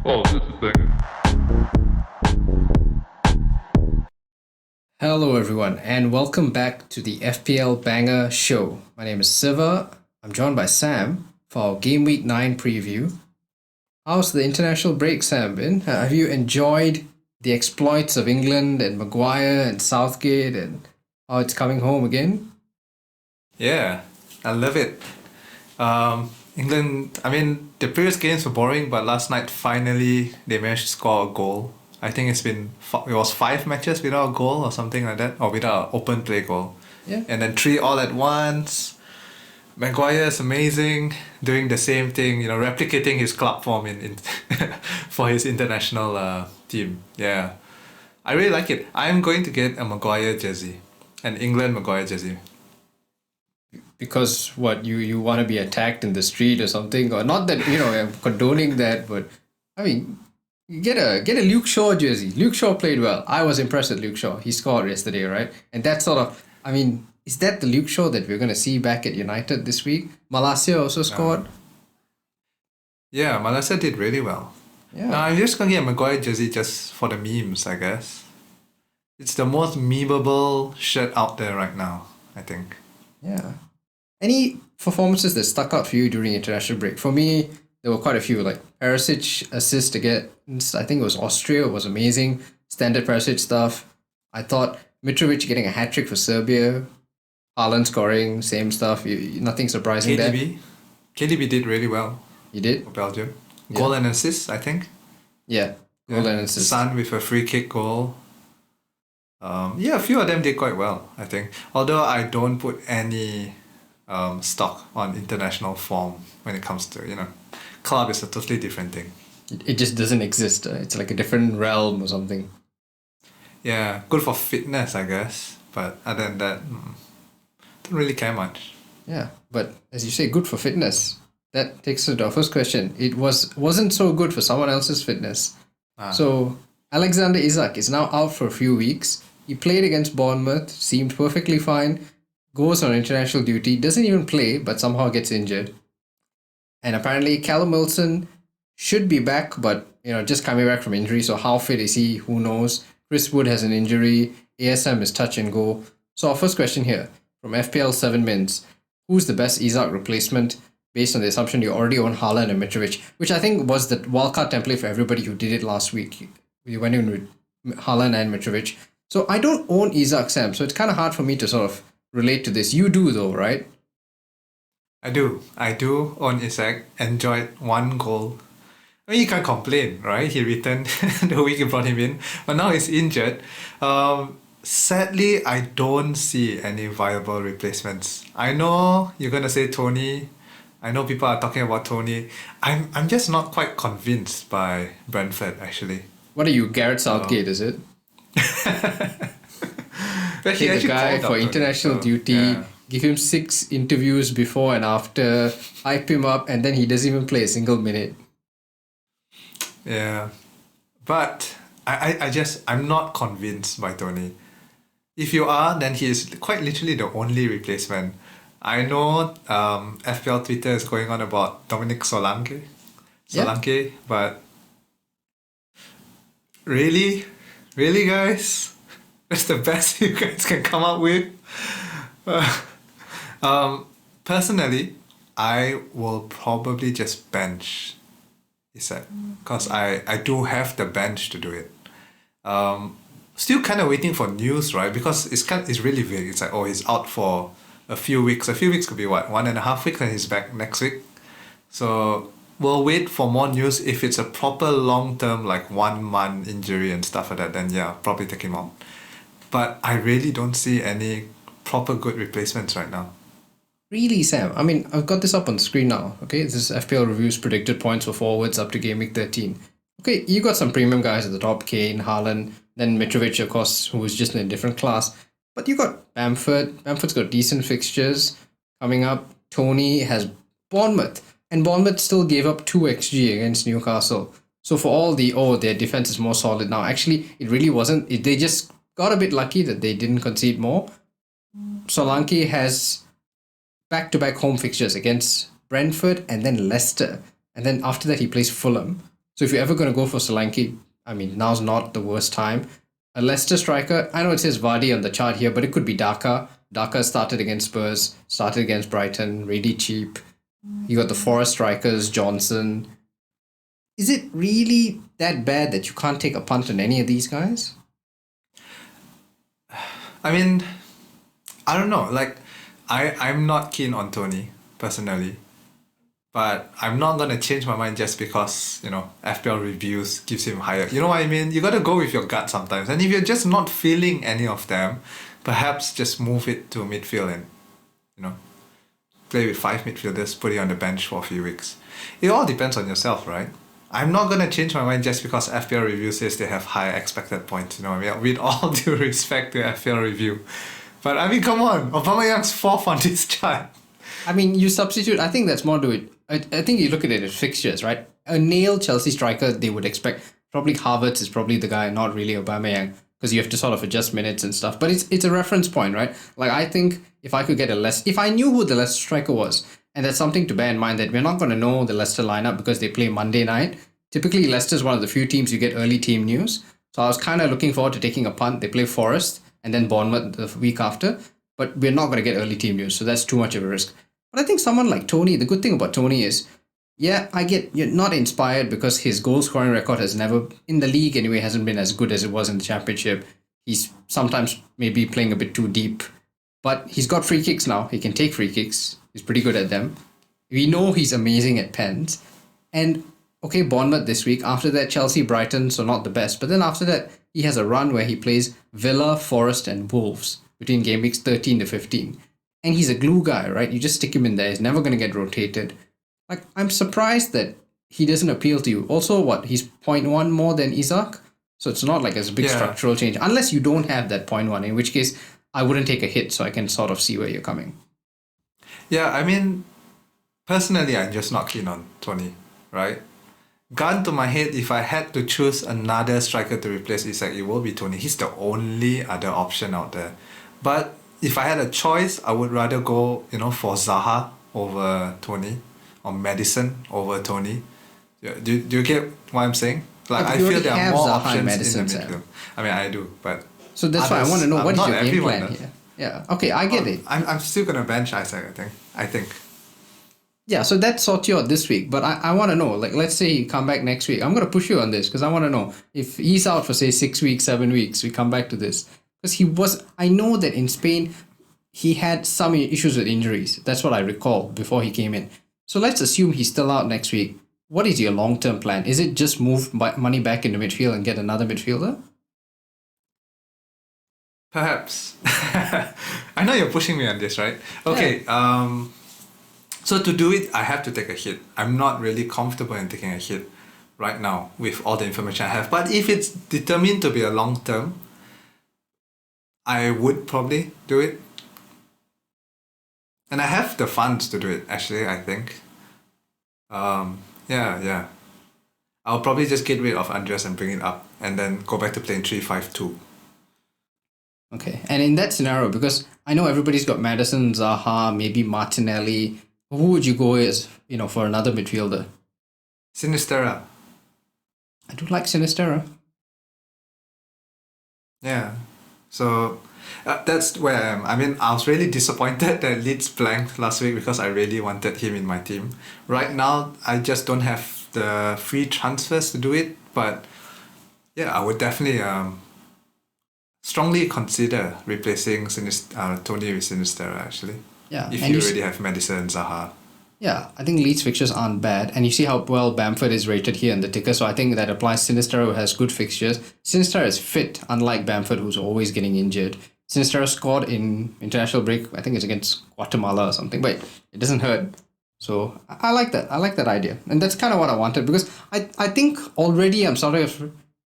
Oh, this is the thing. Hello, everyone, and welcome back to the FPL Banger Show. My name is Siva. I'm joined by Sam for our Game Week 9 preview. How's the international break, Sam, been? Have you enjoyed the exploits of England and Maguire and Southgate and how it's coming home again? Yeah, I love it. England, the previous games were boring, but last night finally they managed to score a goal. I think it was 5 matches without a goal or something like that, or without an open play goal. Yeah. And then 3 all at once. Maguire is amazing, doing the same thing, replicating his club form in for his international team. Yeah, I really like it. I'm going to get a Maguire jersey, an England Maguire jersey. Because what, you want to be attacked in the street or something? Or not that, I'm condoning that, but I mean, get a Luke Shaw jersey. Luke Shaw played well. I was impressed with Luke Shaw. He scored yesterday, right? And that sort of, is that the Luke Shaw that we're going to see back at United this week? Malacia also scored. Yeah, Malaysia did really well. Yeah. Now, I'm just going to get a Maguire jersey just for the memes, I guess. It's the most memeable shirt out there right now, I think. Yeah. Any performances that stuck out for you during international break? For me, there were quite a few. Like Perisic assist against, I think it was Austria, was amazing. Standard Perisic stuff. I thought Mitrovic getting a hat-trick for Serbia. Haaland scoring, same stuff. Nothing surprising there. KDB did really well. You did? For Belgium. Goal and assist, I think. Yeah, goal and assist. Son with a free kick goal. A few of them did quite well, I think. Although I don't put any stock on international form when it comes to, club is a totally different thing. It just doesn't exist. It's like a different realm or something. Yeah, good for fitness, I guess. But other than that, don't really care much. Yeah, but as you say, good for fitness. That takes us to our first question. It wasn't so good for someone else's fitness. So Alexander Isak is now out for a few weeks. He played against Bournemouth, seemed perfectly fine, goes on international duty, doesn't even play, but somehow gets injured. And apparently Callum Wilson should be back, but just coming back from injury. So how fit is he? Who knows? Chris Wood has an injury. ASM is touch and go. So our first question here from FPL 7 Mins. Who's the best Isak replacement based on the assumption you already own Haaland and Mitrovic, which I think was the wildcard template for everybody who did it last week. We went in with Haaland and Mitrovic. So I don't own Isak, Sam, so it's kind of hard for me to sort of relate to this. You do though, right? I do own Isak. Enjoyed 1 goal. You can't complain, right? He returned the week you brought him in, but now he's injured. Sadly, I don't see any viable replacements. I know you're gonna say Toney. I know people are talking about Toney. I'm just not quite convinced by Brentford, actually. What are you, Gareth Southgate, is it? But Take the guy for international duty, give him 6 interviews before and after, hype him up, and then he doesn't even play a single minute. Yeah. But I'm not convinced by Toney. If you are, then he is quite literally the only replacement. I know FPL Twitter is going on about Dominic Solanke, but really, guys, that's the best you guys can come up with. Personally, I will probably just bench Isak because I do have the bench to do it. Still kind of waiting for news, right? Because it's really vague. It's like, he's out for a few weeks. A few weeks could be what, 1.5 weeks, and he's back next week. So we'll wait for more news. If it's a proper long-term, like 1 month injury and stuff like that, then yeah, probably take him out. But I really don't see any proper good replacements right now. Really, Sam? I've got this up on the screen now. Okay, this is FPL Review's predicted points for forwards up to Game Week 13. Okay, you got some premium guys at the top, Kane, Haaland, then Mitrovic, of course, who was just in a different class. But you got Bamford. Bamford's got decent fixtures coming up. Toney has Bournemouth. And Bournemouth still gave up 2 XG against Newcastle. So for all their defense is more solid now. Actually, it really wasn't. They just got a bit lucky that they didn't concede more. Solanke has back-to-back home fixtures against Brentford and then Leicester. And then after that, he plays Fulham. So So if you're ever going to go for Solanke, I mean, now's not the worst time. A Leicester striker, I know it says Vardy on the chart here, but it could be Daka. Daka started against Spurs, started against Brighton, really cheap. You got the Forest strikers, Johnson. Is it really that bad that you can't take a punt on any of these guys? I mean, I don't know. Like, I'm not keen on Toney, personally. But I'm not going to change my mind just because, FPL reviews gives him higher. You know what I mean? You got to go with your gut sometimes. And if you're just not feeling any of them, perhaps just move it to midfield and, play with 5 midfielders, put it on the bench for a few weeks. It all depends on yourself, right? I'm not going to change my mind just because FPL review says they have high expected points. You know what I mean? With all due respect to FPL review. But I mean, come on. Aubameyang's 4th on this chart. I mean, you substitute. I think that's more to it. I think you look at it as fixtures, right? A nailed Chelsea striker, they would expect. Probably Havertz is probably the guy, not really Aubameyang, because you have to sort of adjust minutes and stuff. But it's a reference point, right? Like, I think if I could get if I knew who the Leicester striker was, and that's something to bear in mind, that we're not going to know the Leicester lineup because they play Monday night. Typically, Leicester is one of the few teams you get early team news. So I was kind of looking forward to taking a punt. They play Forest and then Bournemouth the week after. But we're not going to get early team news, so that's too much of a risk. But I think someone like Toney, the good thing about Toney is, yeah, I get you're not inspired because his goal scoring record has never, in the league anyway, hasn't been as good as it was in the championship. He's sometimes maybe playing a bit too deep. But he's got free kicks now. He can take free kicks. He's pretty good at them. We know he's amazing at pens. And, okay, Bournemouth this week. After that, Chelsea, Brighton, so not the best. But then after that, he has a run where he plays Villa, Forest, and Wolves between game weeks 13 to 15. And he's a glue guy, right? You just stick him in there. He's never going to get rotated. Like, I'm surprised that he doesn't appeal to you. Also, he's 0.1 more than Isak? So it's not like it's a big structural change. Unless you don't have that 0.1, in which case I wouldn't take a hit, so I can sort of see where you're coming. Yeah, I mean, personally, I'm just not keen on Toney, right? Gun to my head, if I had to choose another striker to replace Isak, it will be Toney. He's the only other option out there. But if I had a choice, I would rather go, for Zaha over Toney, or Maddison over Toney. Do you get what I'm saying? Like, I feel there are more Zaha options in the midfield. I mean, I do, but so that's why I want to know what is your game plan does. here. Yeah, okay, I get it. I'm still gonna bench Isak. I think. Yeah, so that sorts you out this week. But I want to know, like, let's say you come back next week. I'm going to push you on this because I want to know if he's out for, say, 6 weeks, 7 weeks, we come back to this. Because I know that in Spain, he had some issues with injuries. That's what I recall before he came in. So let's assume he's still out next week. What is your long-term plan? Is it just move money back into midfield and get another midfielder? Perhaps. I know you're pushing me on this, right? Okay, yeah. So to do it, I have to take a hit. I'm not really comfortable in taking a hit right now with all the information I have. But if it's determined to be a long term, I would probably do it. And I have the funds to do it, actually, I think. Yeah. I'll probably just get rid of Andreas and bring it up and then go back to playing 3-5-2. Okay. And in that scenario, because I know everybody's got Maddison, Zaha, maybe Martinelli, who would you go as, for another midfielder? Sinistera. I do like Sinistera. Yeah. So that's where I am. I mean, I was really disappointed that Leeds blanked last week because I really wanted him in my team. Right now, I just don't have the free transfers to do it. But yeah, I would definitely strongly consider replacing Toney with Sinistera, actually. Yeah. If you already have Maddison and Zaha. Yeah, I think Leeds fixtures aren't bad. And you see how well Bamford is rated here in the ticker. So I think that applies. Sinistera, who has good fixtures. Sinistera is fit, unlike Bamford, who's always getting injured. Sinistera scored in international break, I think it's against Guatemala or something. But it doesn't hurt. So I like that. I like that idea. And that's kind of what I wanted. Because I think already I'm sort of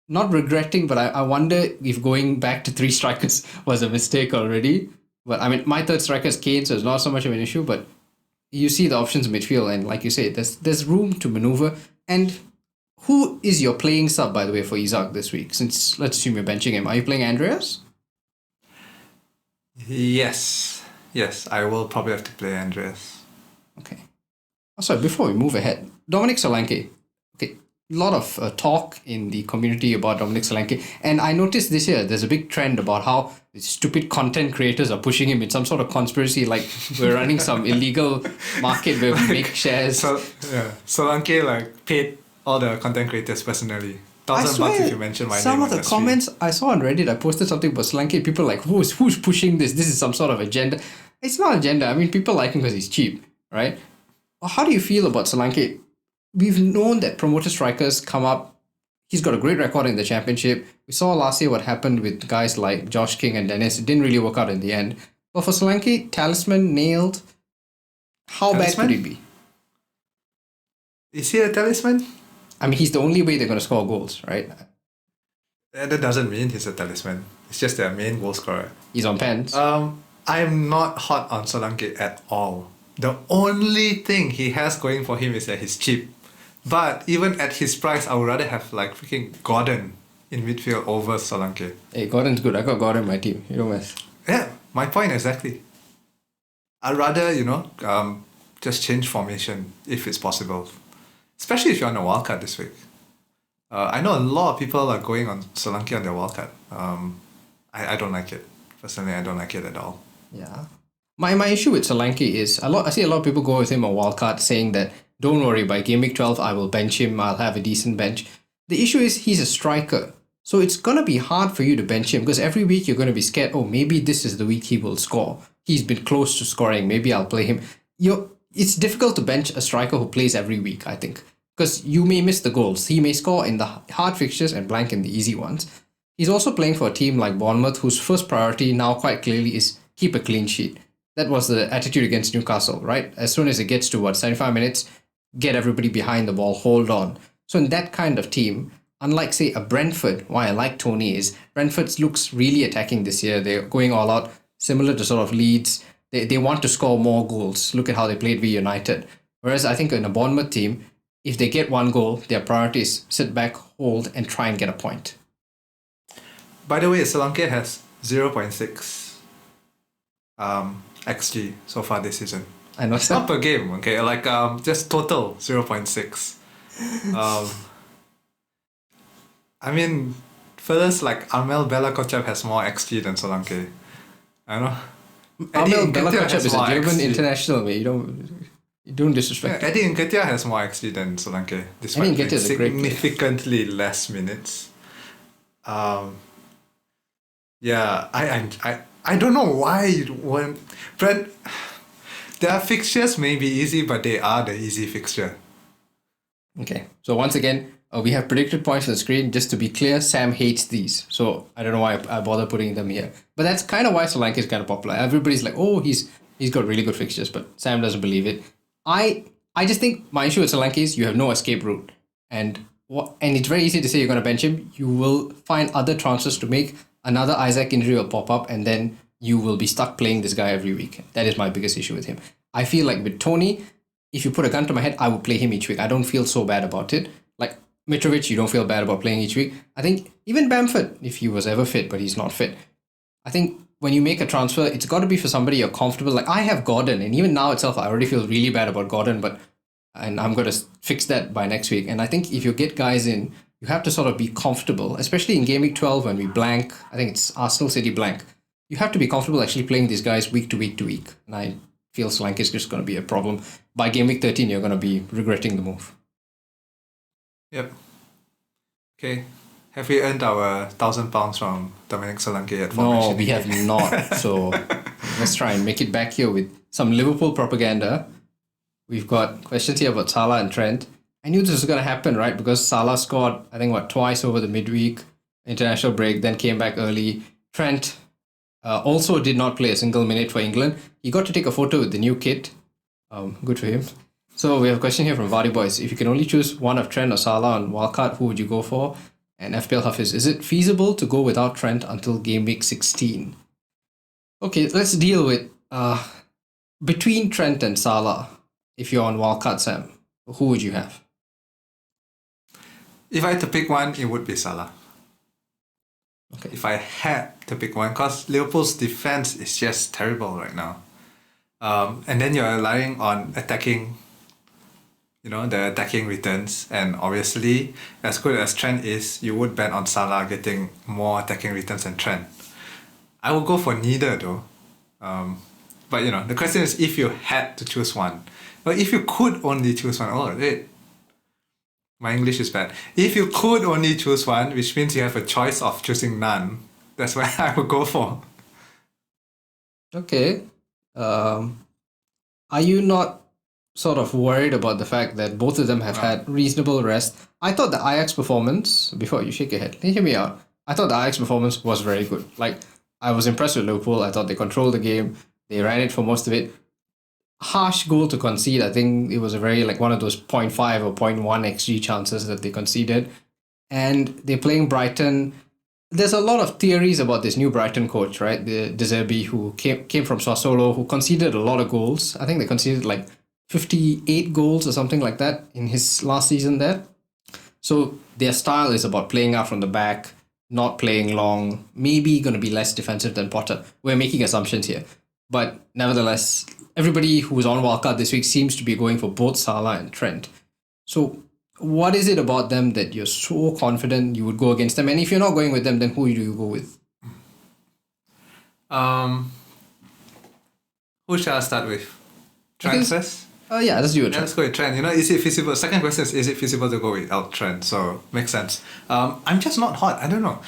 not regretting, but I wonder if going back to 3 strikers was a mistake already. But I mean, my third striker is Kane, so it's not so much of an issue. But you see the options in midfield, and like you say, there's room to maneuver. And who is your playing sub, by the way, for Isak this week? Since let's assume you're benching him, are you playing Andreas? Yes, I will probably have to play Andreas. Okay. Oh, sorry, before we move ahead, Dominic Solanke. Okay, lot of talk in the community about Dominic Solanke, and I noticed this year there's a big trend about how stupid content creators are pushing him in some sort of conspiracy, like we're running some illegal market where we make shares. So yeah, Solanke like paid all the content creators personally. $1,000 if you mention my name. Some of the comments I saw on Reddit, I posted something about Solanke. People are like, who's pushing this? This is some sort of agenda. It's not agenda. I mean, people like him because he's cheap, right? How do you feel about Solanke? We've known that promoted strikers come up. He's got a great record in the championship. We saw last year what happened with guys like Josh King and Dennis. It didn't really work out in the end. But for Solanke, talisman nailed. How bad could he be? Is he a talisman? I mean, he's the only way they're going to score goals, right? That doesn't mean he's a talisman. It's just their main goal scorer. He's on pens. I'm not hot on Solanke at all. The only thing he has going for him is that he's cheap. But even at his price, I would rather have like freaking Gordon in midfield over Solanke. Hey, Gordon's good. I got Gordon in my team. You don't mess. Yeah, my point exactly. I'd rather, just change formation if it's possible. Especially if you're on a wildcard this week. I know a lot of people are going on Solanke on their wildcard. I don't like it. Personally, I don't like it at all. Yeah. My issue with Solanke is I see a lot of people go with him on wildcard saying that don't worry, by game week 12 I will bench him, I'll have a decent bench. The issue is he's a striker. So it's gonna be hard for you to bench him because every week you're gonna be scared, oh maybe this is the week he will score. He's been close to scoring, maybe I'll play him. It's difficult to bench a striker who plays every week, I think. Because you may miss the goals. He may score in the hard fixtures and blank in the easy ones. He's also playing for a team like Bournemouth, whose first priority now quite clearly is keep a clean sheet. That was the attitude against Newcastle, right? As soon as it gets to 75 minutes, get everybody behind the ball, hold on. So in that kind of team, unlike say a Brentford, why I like Toney is Brentford looks really attacking this year. They're going all out, similar to sort of Leeds. They want to score more goals. Look at how they played with United. Whereas I think in a Bournemouth team, if they get one goal, their priority is sit back, hold, and try and get a point. By the way, Solanke has 0.6 XG so far this season. I know. It's not per game, okay? Like just total 0.6. I mean, fellas like Amel Bella Kotchap has more XG than Solanke. I know. Amel Bella Kotchap is a German international, mate. You don't disrespect. Yeah, Eddie Nketiah has more XG than Solanke, despite playing significantly less minutes. Yeah, I don't know why you want. But their fixtures may be easy, but they are the easy fixture. Okay, so once again, we have predicted points on the screen. Just to be clear, Sam hates these, so I don't know why I bother putting them here. But that's kind of why Solanke is kind of popular. Everybody's like, oh, he's got really good fixtures, but Sam doesn't believe it. I just think my issue with Solanke is you have no escape route, and it's very easy to say you're going to bench him. You will find other transfers to make. Another Isak injury will pop up, and then you will be stuck playing this guy every week. That is my biggest issue with him. I feel like with Toney, if you put a gun to my head, I would play him each week. I don't feel so bad about it. Like Mitrovic, you don't feel bad about playing each week. I think even Bamford, if he was ever fit, but he's not fit. I think when you make a transfer, it's got to be for somebody you're comfortable. Like I have Gordon, and even now itself, I already feel really bad about Gordon, and I'm going to fix that by next week. And I think if you get guys in, you have to sort of be comfortable, especially in Game Week 12 when we blank. I think it's Arsenal City blank. You have to be comfortable actually playing these guys week to week to week. And I feel Solanke is just going to be a problem. By Game Week 13, you're going to be regretting the move. Yep. Okay. Have we earned our £1,000 from Dominic Solanke at formation? No, we have not. So let's try and make it back here with some Liverpool propaganda. We've got questions here about Salah and Trent. I knew this was going to happen, right? Because Salah scored, I think, twice over the midweek international break, then came back early. Trent also did not play a single minute for England. He got to take a photo with the new kit. Good for him. So we have a question here from Vardy Boys. If you can only choose one of Trent or Salah on wildcard, who would you go for? And FPL Hafiz, is it feasible to go without Trent until game week 16? Okay, let's deal with between Trent and Salah. If you're on wildcard, Sam, who would you have? If I had to pick one, it would be Salah. Okay. If I had to pick one, because Liverpool's defense is just terrible right now. And then you're relying on attacking, the attacking returns. And obviously, as good as Trent is, you would bet on Salah getting more attacking returns than Trent. I will go for neither though. But the question is if you had to choose one. Well, if you could only choose one. Oh, wait. My English is bad. If you could only choose one, which means you have a choice of choosing none, that's what I would go for. Okay. Are you not sort of worried about the fact that both of them have had reasonable rest? I thought the Ajax performance, before you shake your head, hear me out. I thought the Ajax performance was very good. Like, I was impressed with Liverpool. I thought they controlled the game. They ran it for most of it. Harsh goal to concede. I think it was a very, like, one of those 0.5 or 0.1 XG chances that they conceded. And they're playing Brighton. There's a lot of theories about this new Brighton coach, right? The De Zerbi, who came from Sassuolo, who conceded a lot of goals. I think they conceded like 58 goals or something like that in his last season there. So their style is about playing out from the back, not playing long, maybe going to be less defensive than Potter. We're making assumptions here. But nevertheless, everybody who was on wildcard this week seems to be going for both Salah and Trent. So what is it about them that you're so confident you would go against them? And if you're not going with them, then who do you go with? Who shall I start with? Trent first? Yeah, let's do it. Yeah, let's go with Trent. Is it feasible? Second question is it feasible to go without Trent? So makes sense. I'm just not hot. I don't know.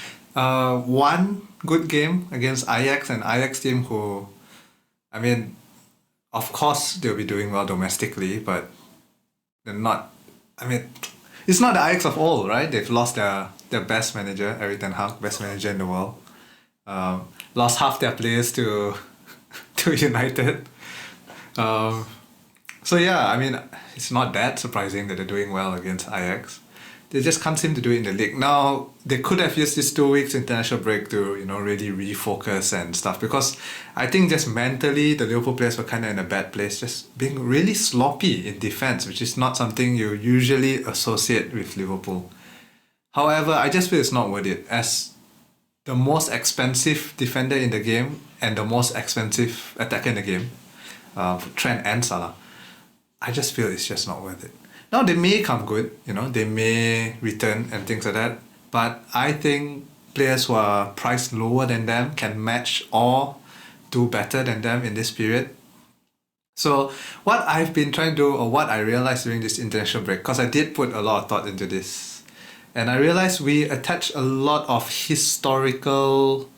One good game against Ajax, an Ajax team who, I mean, of course they'll be doing well domestically, but they're not. I mean, it's not the Ajax of old, right? They've lost their best manager, Erik ten Hag, best manager in the world. Lost half their players to United. So yeah, I mean, it's not that surprising that they're doing well against Ajax. They just can't seem to do it in the league. Now, they could have used this 2 weeks international break to, really refocus and stuff, because I think just mentally, the Liverpool players were kind of in a bad place, just being really sloppy in defense, which is not something you usually associate with Liverpool. However, I just feel it's not worth it. As the most expensive defender in the game and the most expensive attacker in the game, Trent and Salah, I just feel it's just not worth it. Now, they may come good, they may return and things like that, but I think players who are priced lower than them can match or do better than them in this period. So what I've been trying to do, or what I realized during this international break, because I did put a lot of thought into this, and I realized we attach a lot of historical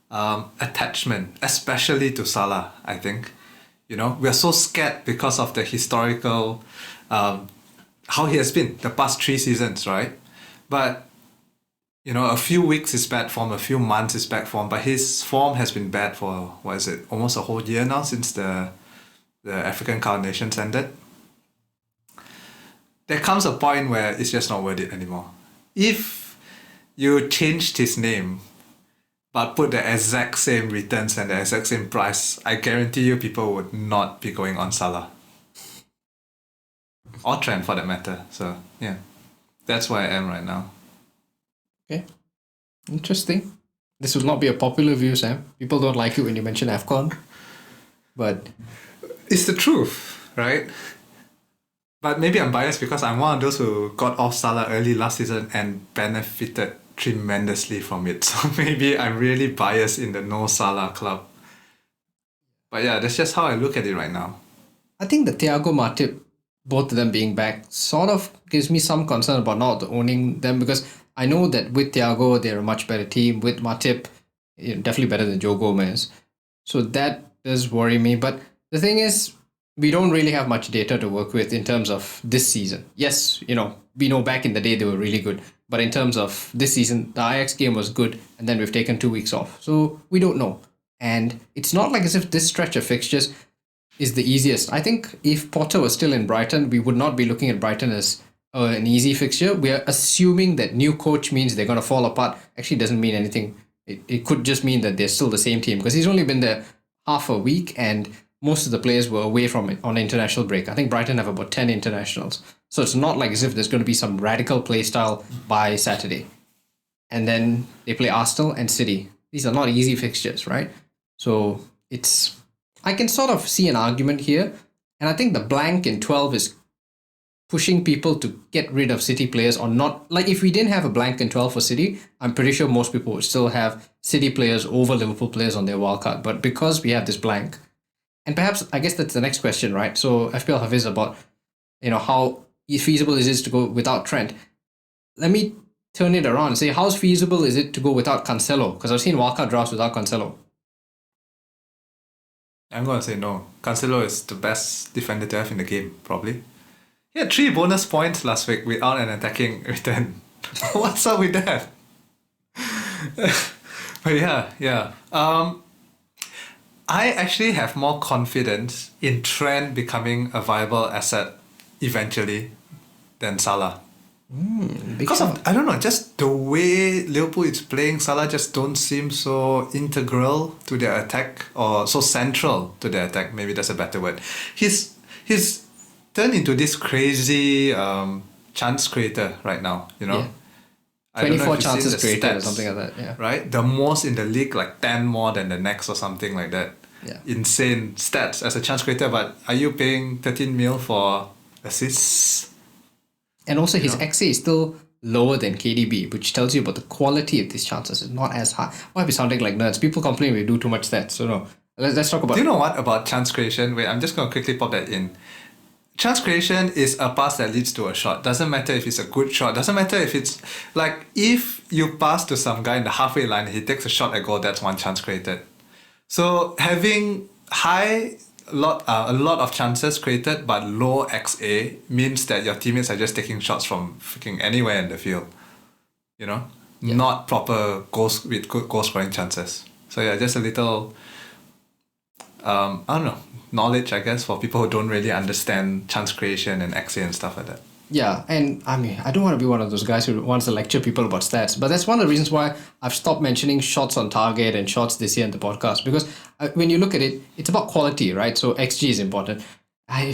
attachment, especially to Salah, I think. We are so scared because of the historical, how he has been the past 3 seasons, right? But, a few weeks is bad form, a few months is bad form, but his form has been bad for, almost a whole year now since the African Cup of Nations ended. There comes a point where it's just not worth it anymore. If you changed his name, but put the exact same returns and the exact same price, I guarantee you people would not be going on Salah. Or Trent for that matter. So, yeah. That's where I am right now. Okay. Interesting. This will not be a popular view, Sam. People don't like it when you mention AFCON. But it's the truth, right? But maybe I'm biased because I'm one of those who got off Salah early last season and benefited tremendously from it. So maybe I'm really biased in the no Salah club. But yeah, that's just how I look at it right now. I think the Thiago Matip, both of them being back, sort of gives me some concern about not owning them, because I know that with Thiago, they're a much better team. With Matip, definitely better than Joe Gomez. So that does worry me. But the thing is, we don't really have much data to work with in terms of this season. Yes, we know back in the day they were really good. But in terms of this season, the Ajax game was good, and then we've taken 2 weeks off. So we don't know. And it's not like as if this stretch of fixtures is the easiest. I think if Potter was still in Brighton, we would not be looking at Brighton as an easy fixture. We are assuming that new coach means they're going to fall apart. Actually, doesn't mean anything. It could just mean that they're still the same team, because he's only been there half a week and most of the players were away from it on international break. I think Brighton have about 10 internationals. So it's not like as if there's going to be some radical play style by Saturday. And then they play Arsenal and City. These are not easy fixtures, right? So I can sort of see an argument here. And I think the blank in 12 is pushing people to get rid of City players or not. Like if we didn't have a blank in 12 for City, I'm pretty sure most people would still have City players over Liverpool players on their wildcard. But because we have this blank, and perhaps I guess that's the next question, right? So FPL Hafiz about, how feasible is it to go without Trent? Let me turn it around and say, how feasible is it to go without Cancelo? Because I've seen wildcard drafts without Cancelo. I'm going to say no. Cancelo is the best defender to have in the game, probably. He had 3 bonus points last week without an attacking return. What's up with that? But yeah. I actually have more confidence in Trent becoming a viable asset eventually than Salah. Because of, I don't know, just the way Liverpool is playing, Salah just don't seem so integral to their attack or so central to their attack. Maybe that's a better word. He's turned into this crazy chance creator right now, Yeah. I don't know 24 if you've chances seen the created or stats, something like that, yeah. right? The most in the league, like 10 more than the next or something like that. Yeah. Insane stats as a chance creator, but are you paying 13 mil for assists? And also his XA is still lower than KDB, which tells you about the quality of these chances. It's not as high. Why be sounding like nerds? People complain we do too much stats. So no, let's talk about. Do you know what about chance creation? Wait, I'm just going to quickly pop that in. Chance creation is a pass that leads to a shot. Doesn't matter if it's a good shot. Doesn't matter if it's like if you pass to some guy in the halfway line, he takes a shot at goal. That's one chance created. So having a lot of chances created but low XA means that your teammates are just taking shots from freaking anywhere in the field. Not proper goals with good goal scoring chances. So yeah, just a little I don't know, knowledge, I guess, for people who don't really understand chance creation and XA and stuff like that. Yeah, and I mean, I don't want to be one of those guys who wants to lecture people about stats, but that's one of the reasons why I've stopped mentioning shots on target and shots this year in the podcast, because when you look at it, it's about quality, right? So XG is important. I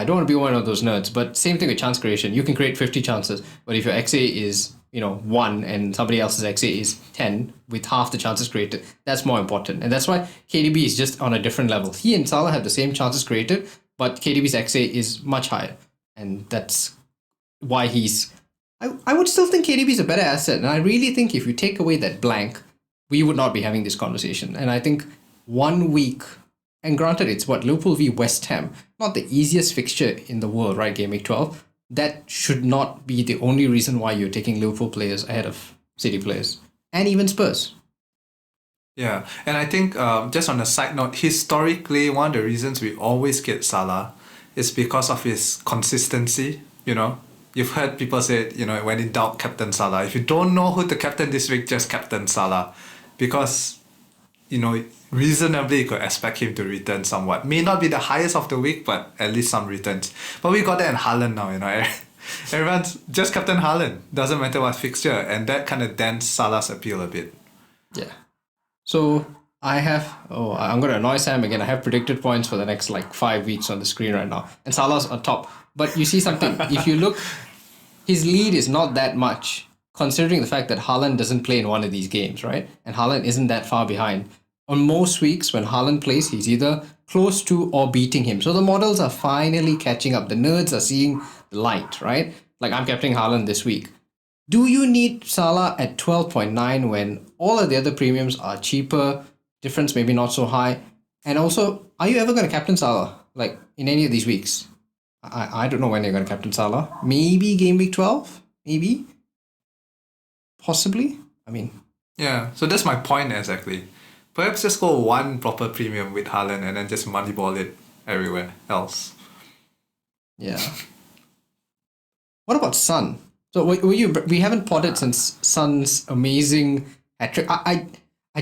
don't want to be one of those nerds, but same thing with chance creation. You can create 50 chances, but if your XA is 1 and somebody else's XA is 10 with half the chances created, that's more important. And that's why KDB is just on a different level. He and Salah have the same chances created, but KDB's XA is much higher. And that's why I would still think KDB is a better asset. And I really think if you take away that blank, we would not be having this conversation. And I think 1 week, and granted it's Liverpool v West Ham, not the easiest fixture in the world, right? Game week 12. That should not be the only reason why you're taking Liverpool players ahead of City players. And even Spurs. Yeah, and I think just on a side note, historically, one of the reasons we always get Salah is because of his consistency. You've heard people say, when in doubt, captain Salah. If you don't know who to captain this week, just captain Salah. Because, reasonably you could expect him to return somewhat. May not be the highest of the week, but at least some returns. But we got that in Haaland now, Everyone's just captain Haaland. Doesn't matter what fixture. And that kind of dents Salah's appeal a bit. Yeah. So I'm going to annoy Sam again. I have predicted points for the next 5 weeks on the screen right now. And Salah's on top. But you see something. If you look, his lead is not that much, considering the fact that Haaland doesn't play in one of these games, right? And Haaland isn't that far behind. On most weeks, when Haaland plays, he's either close to or beating him. So the models are finally catching up. The nerds are seeing the light, right? Like I'm captaining Haaland this week. Do you need Salah at 12.9 when all of the other premiums are cheaper, difference maybe not so high? And also, are you ever going to captain Salah, in any of these weeks? I don't know when you're going to captain Salah. Maybe game week 12? Maybe? Possibly? Yeah, so that's my point exactly. Perhaps just go one proper premium with Haaland and then just moneyball it everywhere else. Yeah. What about Son? So we haven't potted since Son's amazing hat-trick. I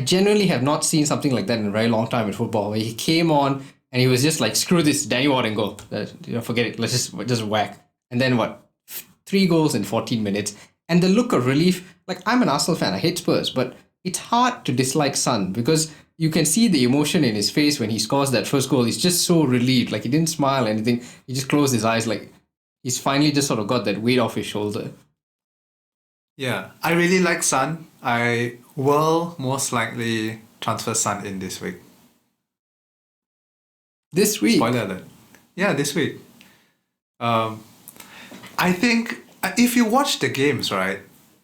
genuinely have not seen something like that in a very long time in football, where he came on and he was just like, screw this, Danny Ward and goal. Forget it. Let's just whack. And then 3 goals in 14 minutes. And the look of relief, I'm an Arsenal fan, I hate Spurs, but it's hard to dislike Son because you can see the emotion in his face when he scores that first goal. He's just so relieved. He didn't smile or anything. He just closed his eyes he's finally just sort of got that weight off his shoulder. Yeah, I really like Son. I will most likely transfer Son in this week. This week? Spoiler alert. Yeah, this week. I think if you watch the games, right,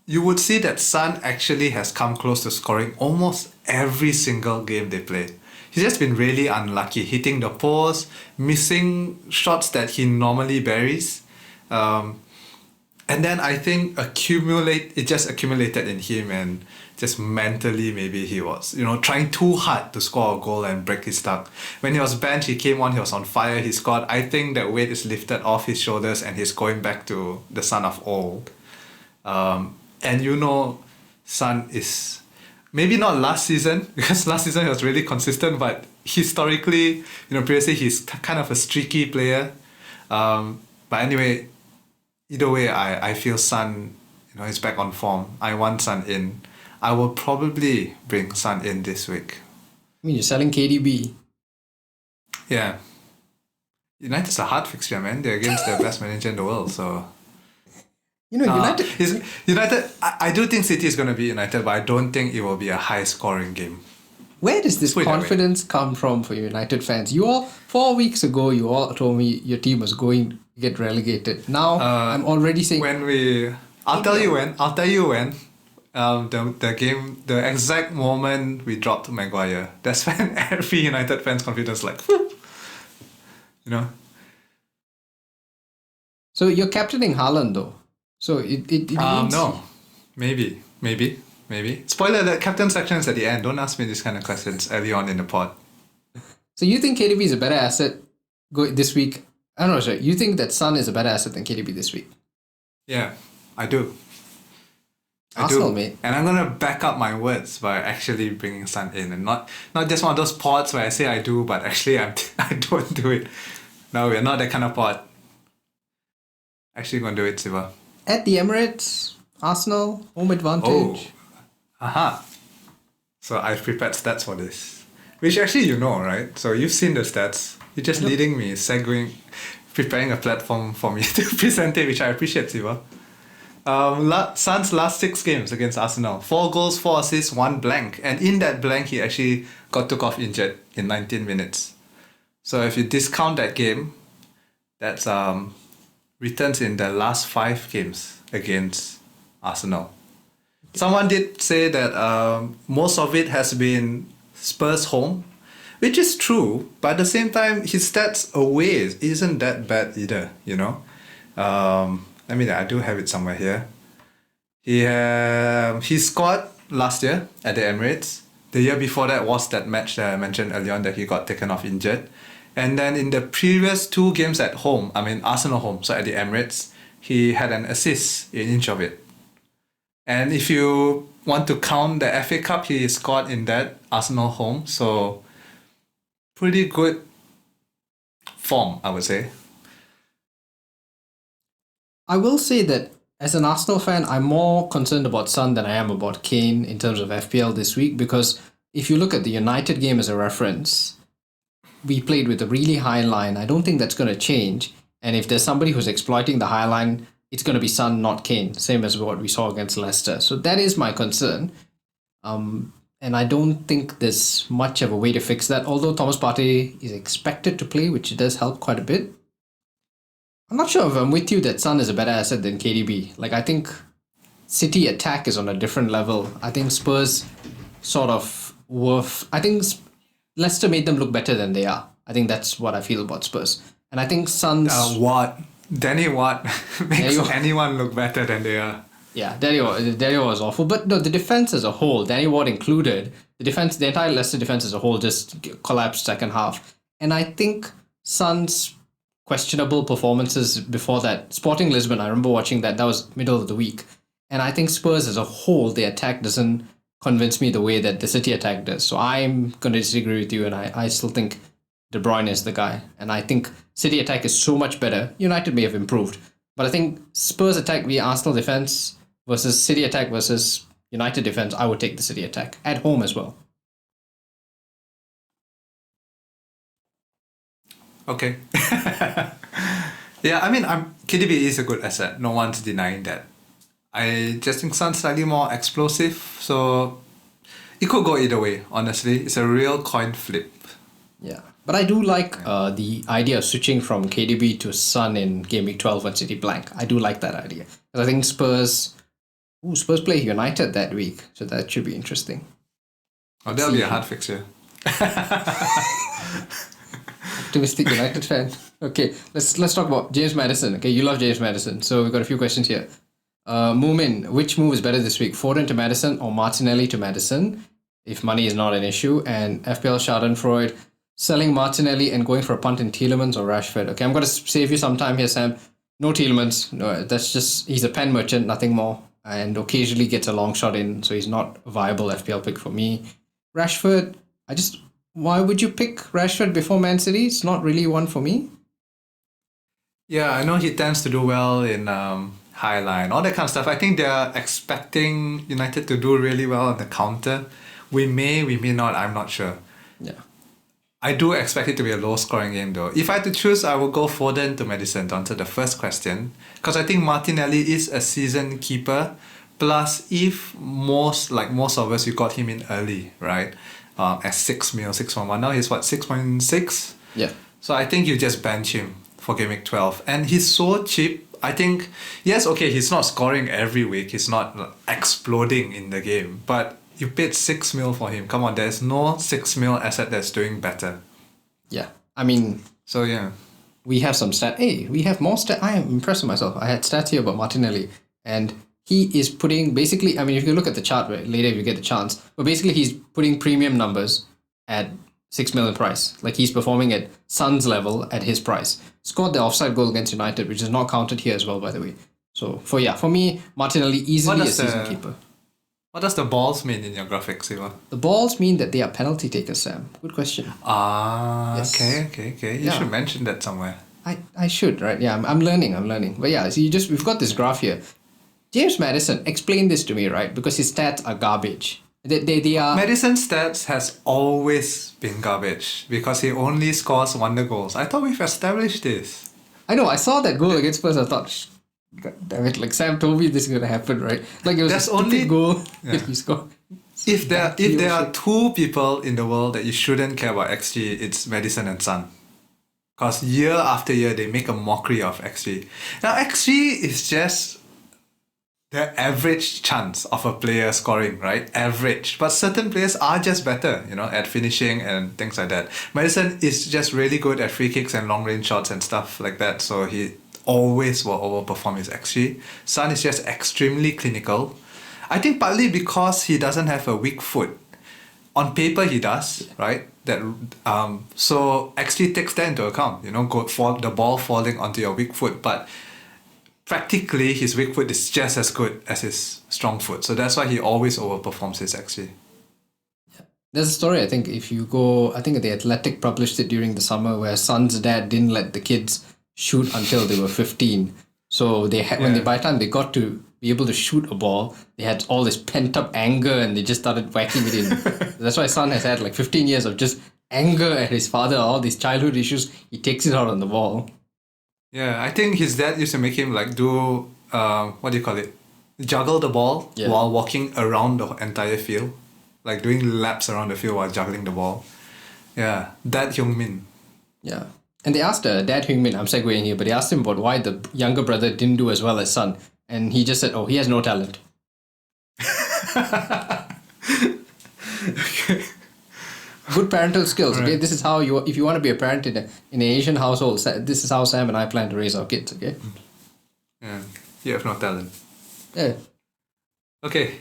you would see that Son actually has come close to scoring almost every single game they play. He's just been really unlucky, hitting the post, missing shots that he normally buries. And then I think it just accumulated in him, and just mentally maybe he was, trying too hard to score a goal and break his luck. When he was benched, he came on, he was on fire, he scored. I think that weight is lifted off his shoulders and he's going back to the Son of old. And Son is maybe not last season, because last season he was really consistent, but historically, previously he's kind of a streaky player. But anyway, either way, I feel Son, is back on form. I want Son in. I will probably bring Son in this week. I mean, you're selling KDB. Yeah. United's a hard fixture, man. They're against the best manager in the world, so... United... I do think City is going to be United, but I don't think it will be a high-scoring game. Where does this confidence come from for United fans? 4 weeks ago, you all told me your team was going to get relegated. Now, I'm already saying... I'll tell you when. The exact moment we dropped Maguire, that's when every United fan's confidence So you're captaining Haaland though. So it means... No. Maybe. Spoiler alert, captain section is at the end. Don't ask me these kind of questions early on in the pod. So you think KDB is a better asset this week? I'm not sure. You think that Son is a better asset than KDB this week? Yeah, I do. Arsenal, mate. And I'm going to back up my words by actually bringing Son in. And not just one of those pods where I say I do, but actually I don't do it. No, we're not that kind of pod. Actually going to do it, Siva. At the Emirates, Arsenal, home advantage. Aha. So I've prepared stats for this. Which actually right? So you've seen the stats. You're just leading me, segueing, preparing a platform for me to present it, which I appreciate, Siva. Son's last 6 games against Arsenal. 4 goals, 4 assists, 1 blank. And in that blank, he actually took off injured in 19 minutes. So if you discount that game, that's returns in the last 5 games against Arsenal. Someone did say that most of it has been Spurs home, which is true, but at the same time, his stats away isn't that bad either, I do have it somewhere here. He scored last year at the Emirates. The year before that was that match that I mentioned earlier on that he got taken off injured. And then in the previous 2 games at home, Arsenal home, so at the Emirates, he had an assist in each of it. And if you want to count the FA Cup, he scored in that Arsenal home. So pretty good form, I would say. I will say that as an Arsenal fan, I'm more concerned about Son than I am about Kane in terms of FPL this week, because if you look at the United game as a reference, we played with a really high line. I don't think that's going to change. And if there's somebody who's exploiting the high line, it's going to be Son, not Kane, same as what we saw against Leicester. So that is my concern. And I don't think there's much of a way to fix that, although Thomas Partey is expected to play, which does help quite a bit. I'm not sure if I'm with you that Son is a better asset than KDB. I think City attack is on a different level. I think Spurs I think Leicester made them look better than they are. I think that's what I feel about Spurs. And I think Son's... Danny Watt makes anyone look better than they are. Yeah, Danny Watt was awful. But no, the defense as a whole, Danny Watt included, the entire Leicester defense as a whole just collapsed second half. And I think Son's questionable performances before that, Sporting Lisbon, I remember watching that was middle of the week. And I think Spurs as a whole, the attack doesn't convince me the way that the City attack does. So I'm going to disagree with you, and I still think De Bruyne is the guy. And I think City attack is so much better. United may have improved, but I think Spurs attack via Arsenal defense versus City attack versus United defense, I would take the City attack at home as well. Okay. Yeah, KDB is a good asset. No one's denying that. I just think Son's slightly more explosive, so it could go either way, honestly. It's a real coin flip. Yeah. But I do like the idea of switching from KDB to Son in Game Week 12 when City blank. I do like that idea. Because I think Spurs play United that week, so that should be interesting. Oh, that'll be a hard fixture. Optimistic United fan. Okay, let's talk about James Maddison. Okay, you love James Maddison, so we've got a few questions here. Moomin, which move is better this week? Foden to Maddison or Martinelli to Maddison? If money is not an issue. And FPL Schadenfreude, selling Martinelli and going for a punt in Tielemans or Rashford. Okay, I'm going to save you some time here, Sam. No Tielemans. No, that's just, he's a pen merchant, nothing more. And occasionally gets a long shot in, so he's not a viable FPL pick for me. Rashford, why would you pick Rashford before Man City? It's not really one for me. Yeah, I know he tends to do well in high line, all that kind of stuff. I think they're expecting United to do really well on the counter. We may not, I'm not sure. Yeah. I do expect it to be a low-scoring game, though. If I had to choose, I will go Foden to Maddison to answer the first question. Because I think Martinelli is a season keeper. Plus, if most of us, you got him in early, right? At 6 mil, 6.1. Now he's 6.6? Yeah. So I think you just bench him for Game Week 12. And he's so cheap. I think, yes, okay, he's not scoring every week. He's not exploding in the game. But you paid 6 mil for him. Come on, there's no 6 mil asset that's doing better. Yeah. I mean... So, yeah. We have some stat. Hey, we have more stat. I am impressed with myself. I had stats here about Martinelli. And he is putting... Basically, I mean, if you look at the chart later if you get the chance. But basically, he's putting premium numbers at 6 million price. Like, he's performing at Son's level at his price. Scored the offside goal against United, which is not counted here as well, by the way. So, for me, Martinelli easily a season keeper. What does the balls mean in your graphics, Siva? The balls mean that they are penalty takers, Sam. Good question. Yes. Okay. You should mention that somewhere. I should, right? Yeah, I'm learning. But yeah, so we've got this graph here. James Maddison, explain this to me, right? Because his stats are garbage. They are... Maddison's stats has always been garbage because he only scores wonder goals. I thought we've established this. I know, I saw that goal against Spurs, I thought... God damn it, like Sam told me this is going to happen, right? Like it was There's a stupid goal yeah. he scored. If there are two people in the world that you shouldn't care about XG, it's Maddison and Son. Because year after year, they make a mockery of XG. Now, XG is just the average chance of a player scoring, right? Average. But certain players are just better, at finishing and things like that. Maddison is just really good at free kicks and long-range shots and stuff like that. So he always will overperform his XG. Son is just extremely clinical. I think partly because he doesn't have a weak foot. On paper he does, right? So XG takes that into account. The ball falling onto your weak foot, but practically his weak foot is just as good as his strong foot. So that's why he always overperforms his XG. Yeah. There's a story, I think, I think The Athletic published it during the summer where Son's dad didn't let the kids shoot until they were 15. So by the time they got to be able to shoot a ball, they had all this pent up anger and they just started whacking it in. That's why Son has had 15 years of just anger at his father, all these childhood issues. He takes it out on the ball. Yeah, I think his dad used to make him do juggle the ball while walking around the entire field, doing laps around the field while juggling the ball. Yeah, Dad Heung Min. Yeah. And they asked Dad Heung Min, I'm segueing here, but they asked him about why the younger brother didn't do as well as Son. And he just said, he has no talent. Okay. Good parental skills. Right. Okay, this is how if you want to be a parent in an Asian household, this is how Sam and I plan to raise our kids. Okay. Yeah, you have no talent. Yeah. Okay.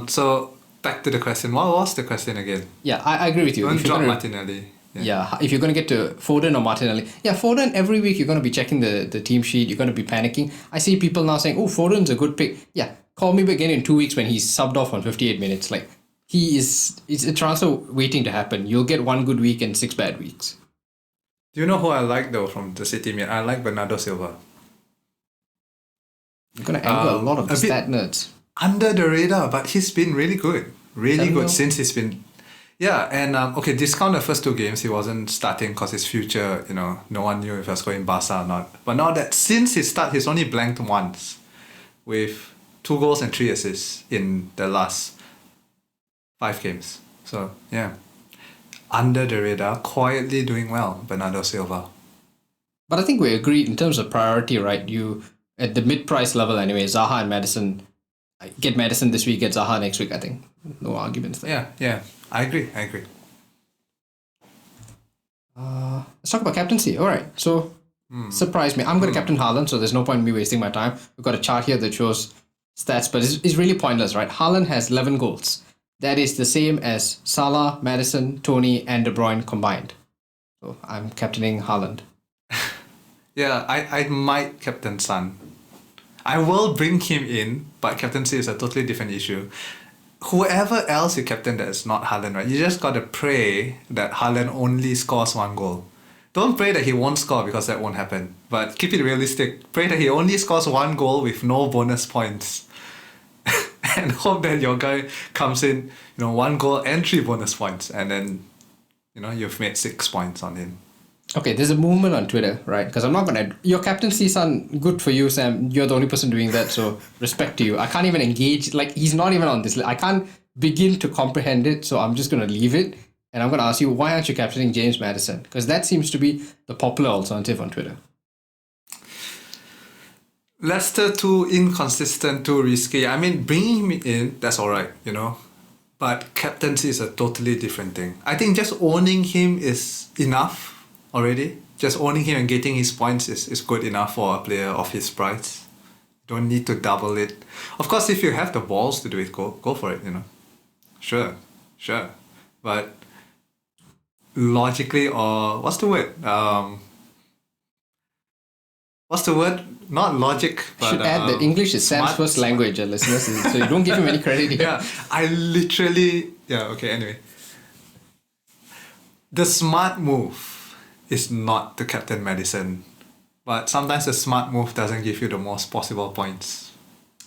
So back to the question. What was the question again? Yeah, I agree with you. Don't drop Martinelli. Yeah, if you're going to get to Foden or Martinelli. Yeah, Foden, every week you're going to be checking the team sheet. You're going to be panicking. I see people now saying, Foden's a good pick. Yeah, call me again in 2 weeks when he's subbed off on 58 minutes. It's a transfer waiting to happen. You'll get 1 good week and 6 bad weeks. Do you know who I like though from the City mid? I like Bernardo Silva. You're going to anger a lot of the stat nerds. Under the radar, but he's been really good. Really good since he's been... Yeah, and discount the first 2 games, he wasn't starting because his future, no one knew if he was going Barca or not. But now that since his start, he's only blanked once with 2 goals and 3 assists in the last 5 games. So, yeah. under the radar, quietly doing well, Bernardo Silva. But I think we agreed in terms of priority, right? You, at the mid-price level anyway, Zaha and Maddison. Get Maddison this week, get Zaha next week, I think. No arguments there. Yeah. I agree. Let's talk about captaincy. All right. So, surprise me. I'm going to captain Haaland, so there's no point in me wasting my time. We've got a chart here that shows stats, but it's really pointless, right? Haaland has 11 goals. That is the same as Salah, Maddison, Toney, and De Bruyne combined. So, I'm captaining Haaland. Yeah, I might captain Son. I will bring him in, but captaincy is a totally different issue. Whoever else you captain that is not Haaland, right? You just gotta pray that Haaland only scores 1 goal. Don't pray that he won't score because that won't happen. But keep it realistic. Pray that he only scores 1 goal with no bonus points. And hope that your guy comes in, 1 goal and 3 bonus points. And then, you've made 6 points on him. Okay, there's a movement on Twitter, right? Because I'm not going to... Your captaincy, Son, good for you, Sam. You're the only person doing that, so respect to you. I can't even engage. Like, he's not even on this list. I can't begin to comprehend it, so I'm just going to leave it. And I'm going to ask you, why aren't you captaining James Maddison? Because that seems to be the popular alternative on Twitter. Leicester, too inconsistent, too risky. I mean, bringing him in, that's all right, But captaincy is a totally different thing. I think just owning him is enough already. Just owning him and getting his points is good enough for a player of his price. Don't need to double it. Of course, if you have the balls to do it, go for it, Sure. But logically, or what's the word? What's the word? Not logic, but... Should add that English is Sam's first language, listeners, so you don't give him any credit here. Yeah, I literally... Yeah, okay, anyway. The smart move is not to captain Maddison, but sometimes the smart move doesn't give you the most possible points.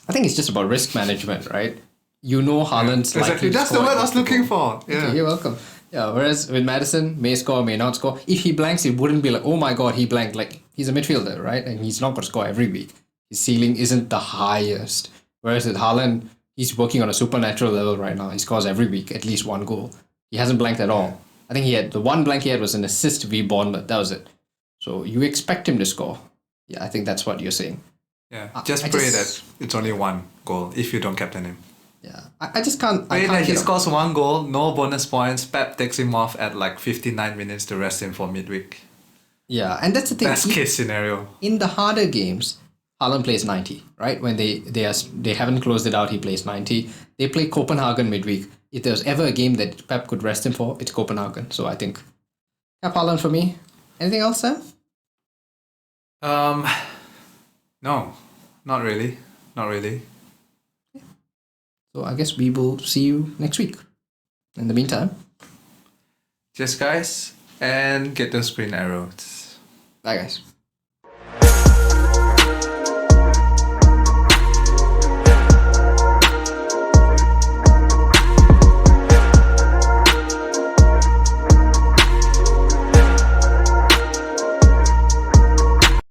I think it's just about risk management, right? Haaland's exactly. That's the word I was looking for. Yeah. Okay, you're welcome. Yeah, whereas with Maddison, may score, may not score. If he blanks, it wouldn't be like, oh my god, he blanked. Like, he's a midfielder, right? And he's not going to score every week. His ceiling isn't the highest. Whereas with Haaland, he's working on a supernatural level right now. He scores every week, at least 1 goal. He hasn't blanked at all. I think the 1 blank he had was an assist v Bournemouth. That was it. So you expect him to score. Yeah, I think that's what you're saying. Yeah, just pray that it's only 1 goal if you don't captain him. Yeah, I just can't... Pray that he scores 1 goal, no bonus points, Pep takes him off at like 59 minutes to rest him for midweek. Yeah, and that's the thing. Best case scenario. In the harder games, Haaland plays 90, right? When they haven't closed it out, he plays 90. They play Copenhagen midweek. If there was ever a game that Pep could rest him for, it's Copenhagen. So I think Cap Haaland for me. Anything else, Sam? No, not really. Not really. So I guess we will see you next week. In the meantime, cheers, guys, and get those green arrows. Bye, guys.